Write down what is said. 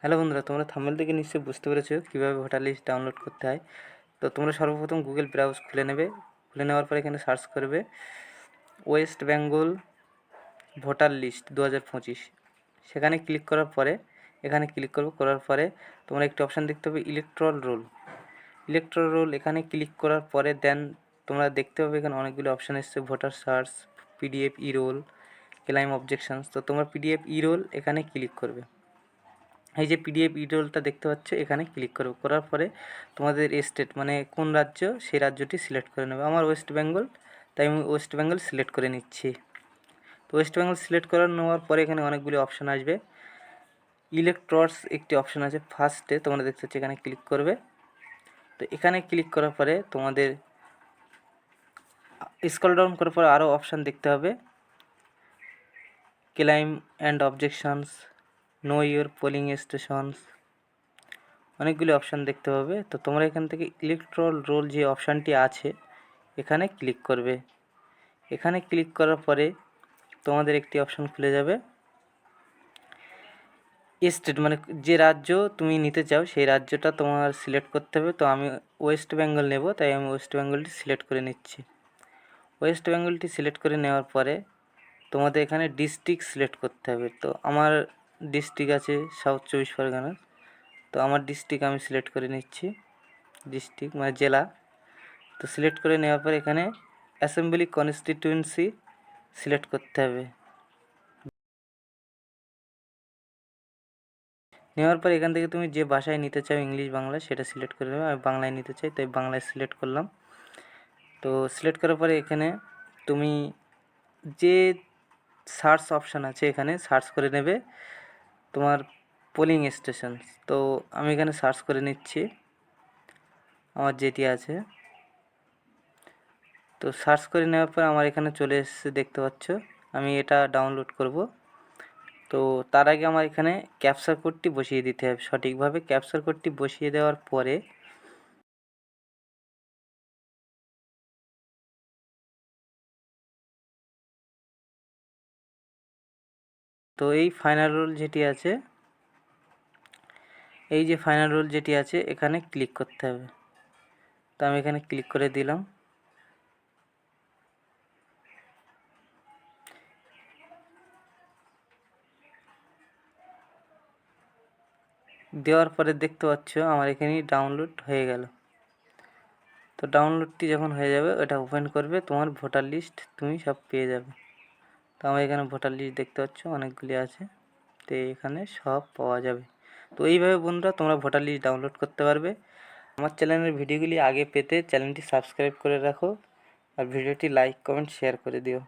Hello বন্ধুরা, তোমরা thumbnail থেকে নিশ্চয়ই বুঝতে পেরেছো কীভাবে ভোটার লিস্ট ডাউনলোড করতে হয়। তো তোমরা সর্বপ্রথম গুগল ব্রাউজ খুলে নেবে। খুলে নেওয়ার পরে এখানে সার্চ করবে ওয়েস্ট বেঙ্গল ভোটার লিস্ট 2025। সেখানে ক্লিক করার পরে এখানে ক্লিক করবে। করার পরে তোমরা একটি অপশান দেখতে পাবে ইলেকট্রাল রোল। ইলেকট্রাল রোল এখানে ক্লিক করার পরে দেন তোমরা দেখতে পাবে এখানে অনেকগুলো অপশান এসছে, ভোটার সার্চ, পিডিএফ ই রোল, ক্লাইম অবজেকশনস। তো তোমরা পিডিএফ ই রোল এখানে ক্লিক করবে। এই যে পিডিএফ ই রোলটা দেখতে পাচ্ছ, এখানে ক্লিক করবে। করার পরে তোমাদের স্টেট মানে কোন রাজ্য সেই রাজ্যটি সিলেক্ট করে নেবে। আমার ওয়েস্ট বেঙ্গল, তাই আমি ওয়েস্ট বেঙ্গল সিলেক্ট করে নিচ্ছি। তো ওয়েস্ট বেঙ্গল সিলেক্ট করে নেওয়ার পরে এখানে অনেকগুলি অপশান আসবে। ইলেক্টরস একটি অপশান আছে ফার্স্টে, তোমরা দেখতে পাচ্ছ, এখানে ক্লিক করবে। তো এখানে ক্লিক করার পরে তোমাদের স্ক্রল ডাউন করার পরে আরও অপশান দেখতে হবে, claim and objections, no your polling stations, অনেকগুলি অপশান দেখতে পাবে। তো তোমরা এখান থেকে ইলেকট্রাল রোল যে অপশানটি আছে এখানে ক্লিক করবে। এখানে ক্লিক করার পরে তোমাদের একটি অপশান খুলে যাবে, স্টেট মানে যে রাজ্য তুমি নিতে চাও সেই রাজ্যটা তোমার সিলেক্ট করতে হবে। তো আমি ওয়েস্ট বেঙ্গল নেব, তাই আমি ওয়েস্ট বেঙ্গলটি সিলেক্ট করে নিচ্ছি। ওয়েস্ট বেঙ্গলটি সিলেক্ট করে নেওয়ার পরে তোমাদের এখানে ডিস্ট্রিক্ট সিলেক্ট করতে হবে। তো আমার ডিস্ট্রিক্ট আছে সাউথ 24 পরগনা, তো আমার ডিস্ট্রিক্ট আমি সিলেক্ট করে নিচ্ছি। ডিস্ট্রিক্ট মানে জেলা। তো সিলেক্ট করে নেওয়ার পর এখানে অ্যাসেম্বলি কনস্টিটিউয়েন্সি সিলেক্ট করতে হবে। নেওয়ার পর এখান থেকে তুমি যে ভাষায় নিতে চাও, ইংলিশ বাংলা, সেটা সিলেক্ট করে নেবে। আমি বাংলায় নিতে চাই, তাই বাংলায় সিলেক্ট করলাম। তো সিলেক্ট করার পরে এখানে তুমি যে সার্চ অপশান আছে এখানে সার্চ করে নেবে তোমার পোলিং স্টেশন। তো আমি এখানে সার্চ করে নিচ্ছি আমার যেটি আছে। তো সার্চ করে নেওয়ার পর আমার এখানে চলে এসেছে, দেখতে পাচ্ছ। আমি এটা ডাউনলোড করব। তো তার আগে আমার এখানে ক্যাপচার কোডটি বসিয়ে দিতে হবে সঠিকভাবে। ক্যাপচার কোডটি বসিয়ে দেওয়ার পরে তো এই ফাইনাল রোল যেটি আছে, এই যে ফাইনাল রোল যেটি আছে এখানে ক্লিক করতে হবে। তো আমি এখানে ক্লিক করে দিলাম। দেওয়ার পরে দেখতে পাচ্ছ আমার এখানে ডাউনলোড হয়ে গেল। তো ডাউনলোডটি যখন হয়ে যাবে ওটা ওপেন করবে, তোমার ভোটার লিস্ট তুমি সব পেয়ে যাবে। তো আমার এখানে ভোটার লিস্ট দেখতে পাচ্ছ অনেকগুলি আছে, তো এখানে সব পাওয়া যাবে। তো এইভাবে বন্ধুরা তোমরা ভোটার লিস্ট ডাউনলোড করতে পারবে। আমার চ্যানেলের ভিডিওগুলি আগে পেতে চ্যানেলটি সাবস্ক্রাইব করে রাখো, আর ভিডিওটি লাইক, কমেন্ট, শেয়ার করে দিও।